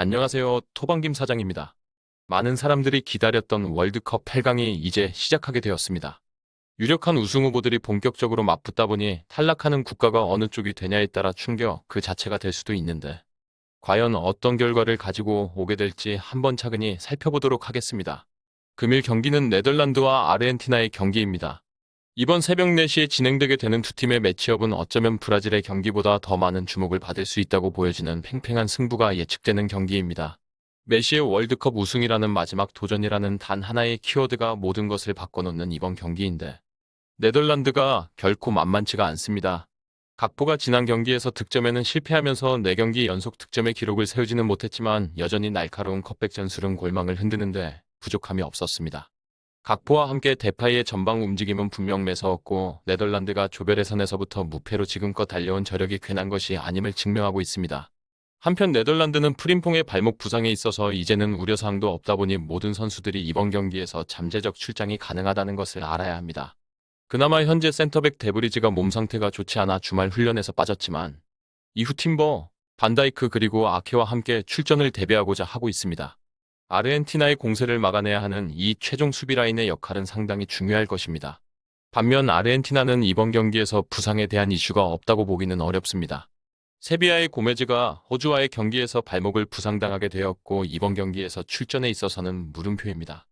안녕하세요. 토방김 사장입니다. 많은 사람들이 기다렸던 월드컵 8강이 이제 시작하게 되었습니다. 유력한 우승 후보들이 본격적으로 맞붙다 보니 탈락하는 국가가 어느 쪽이 되냐에 따라 충격 그 자체가 될 수도 있는데 과연 어떤 결과를 가지고 오게 될지 한번 차근히 살펴보도록 하겠습니다. 금일 경기는 네덜란드와 아르헨티나의 경기입니다. 이번 새벽 4시에 진행되게 되는 두 팀의 매치업은 어쩌면 브라질의 경기보다 더 많은 주목을 받을 수 있다고 보여지는 팽팽한 승부가 예측되는 경기입니다. 메시의 월드컵 우승이라는 마지막 도전이라는 단 하나의 키워드가 모든 것을 바꿔놓는 이번 경기인데 네덜란드가 결코 만만치가 않습니다. 각포가 지난 경기에서 득점에는 실패하면서 4경기 연속 득점의 기록을 세우지는 못했지만 여전히 날카로운 컵백 전술은 골망을 흔드는데 부족함이 없었습니다. 각포와 함께 데파이의 전방 움직임은 분명 매서웠고 네덜란드가 조별 예선에서부터 무패로 지금껏 달려온 저력이 괜한 것이 아님을 증명하고 있습니다. 한편 네덜란드는 프림퐁의 발목 부상에 있어서 이제는 우려사항도 없다 보니 모든 선수들이 이번 경기에서 잠재적 출장이 가능하다는 것을 알아야 합니다. 그나마 현재 센터백 데브리즈가 몸 상태가 좋지 않아 주말 훈련에서 빠졌지만 이후 팀버, 반다이크 그리고 아케와 함께 출전을 대비하고자 하고 있습니다. 아르헨티나의 공세를 막아내야 하는 이 최종 수비 라인의 역할은 상당히 중요할 것입니다. 반면 아르헨티나는 이번 경기에서 부상에 대한 이슈가 없다고 보기는 어렵습니다. 세비야의 고메즈가 호주와의 경기에서 발목을 부상당하게 되었고 이번 경기에서 출전에 있어서는 물음표입니다.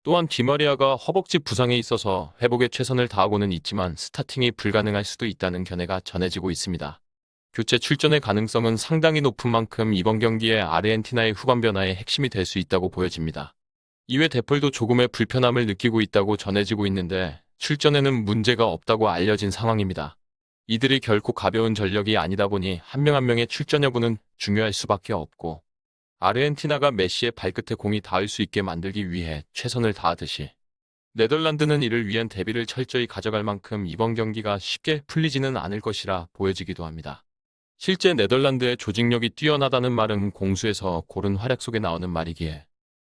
또한 디마리아가 허벅지 부상에 있어서 회복에 최선을 다하고는 있지만 스타팅이 불가능할 수도 있다는 견해가 전해지고 있습니다. 교체 출전의 가능성은 상당히 높은 만큼 이번 경기에 아르헨티나의 후반 변화의 핵심이 될 수 있다고 보여집니다. 이외 데폴도 조금의 불편함을 느끼고 있다고 전해지고 있는데 출전에는 문제가 없다고 알려진 상황입니다. 이들이 결코 가벼운 전력이 아니다 보니 한 명 한 명의 출전 여부는 중요할 수밖에 없고 아르헨티나가 메시의 발끝에 공이 닿을 수 있게 만들기 위해 최선을 다하듯이 네덜란드는 이를 위한 대비를 철저히 가져갈 만큼 이번 경기가 쉽게 풀리지는 않을 것이라 보여지기도 합니다. 실제 네덜란드의 조직력이 뛰어나다는 말은 공수에서 고른 활약 속에 나오는 말이기에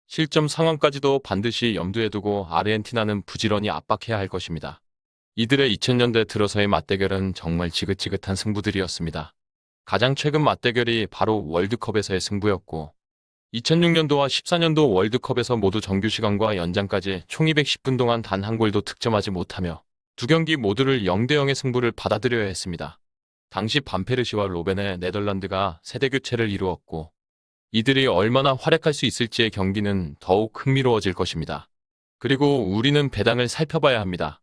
실점 상황까지도 반드시 염두에 두고 아르헨티나는 부지런히 압박해야 할 것입니다. 이들의 2000년대 들어서의 맞대결은 정말 지긋지긋한 승부들이었습니다. 가장 최근 맞대결이 바로 월드컵에서의 승부였고 2006년도와 14년도 월드컵에서 모두 정규 시간과 연장까지 총 210분 동안 단 한 골도 득점하지 못하며 두 경기 모두를 0대0의 승부를 받아들여야 했습니다. 당시 반페르시와 로벤의 네덜란드가 세대교체를 이루었고 이들이 얼마나 활약할 수 있을지의 경기는 더욱 흥미로워질 것입니다. 그리고 우리는 배당을 살펴봐야 합니다.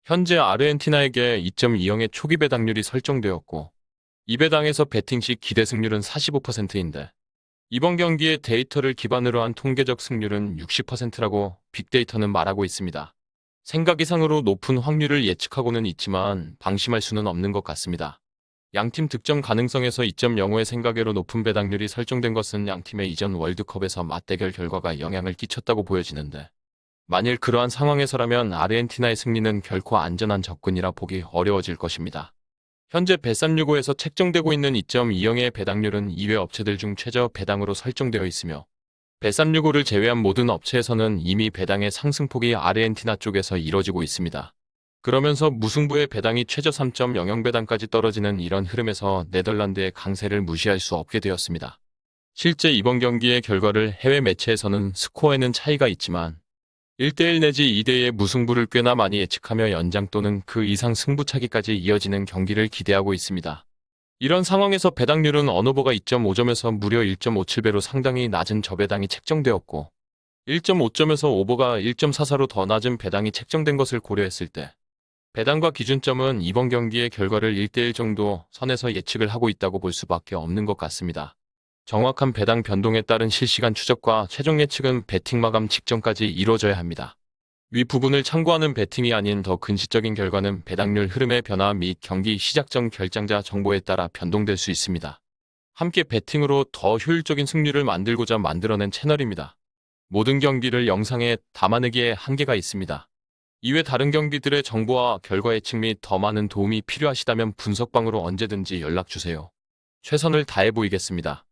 현재 아르헨티나에게 2.20의 초기 배당률이 설정되었고 이 배당에서 배팅 시 기대 승률은 45%인데 이번 경기의 데이터를 기반으로 한 통계적 승률은 60%라고 빅데이터는 말하고 있습니다. 생각 이상으로 높은 확률을 예측하고는 있지만 방심할 수는 없는 것 같습니다. 양팀 득점 가능성에서 2.05의 생각외로 높은 배당률이 설정된 것은 양팀의 이전 월드컵에서 맞대결 결과가 영향을 끼쳤다고 보여지는데 만일 그러한 상황에서라면 아르헨티나의 승리는 결코 안전한 접근이라 보기 어려워질 것입니다. 현재 bet365에서 책정되고 있는 2.20의 배당률은 2회 업체들 중 최저 배당으로 설정되어 있으며 bet365를 제외한 모든 업체에서는 이미 배당의 상승폭이 아르헨티나 쪽에서 이뤄지고 있습니다. 그러면서 무승부의 배당이 최저 3.00 배당까지 떨어지는 이런 흐름에서 네덜란드의 강세를 무시할 수 없게 되었습니다. 실제 이번 경기의 결과를 해외 매체에서는 스코어에는 차이가 있지만 1대1 내지 2대2의 무승부를 꽤나 많이 예측하며 연장 또는 그 이상 승부차기까지 이어지는 경기를 기대하고 있습니다. 이런 상황에서 배당률은 언오버가 2.5점에서 무려 1.57배로 상당히 낮은 저배당이 책정되었고 1.5점에서 오버가 1.44로 더 낮은 배당이 책정된 것을 고려했을 때 배당과 기준점은 이번 경기의 결과를 1대1 정도 선에서 예측을 하고 있다고 볼 수밖에 없는 것 같습니다. 정확한 배당 변동에 따른 실시간 추적과 최종 예측은 배팅 마감 직전까지 이루어져야 합니다. 위 부분을 참고하는 배팅이 아닌 더 근시적인 결과는 배당률 흐름의 변화 및 경기 시작 전 결장자 정보에 따라 변동될 수 있습니다. 함께 배팅으로 더 효율적인 승률을 만들고자 만들어낸 채널입니다. 모든 경기를 영상에 담아내기에 한계가 있습니다. 이외 다른 경기들의 정보와 결과 예측 및 더 많은 도움이 필요하시다면 분석방으로 언제든지 연락주세요. 최선을 다해 보이겠습니다.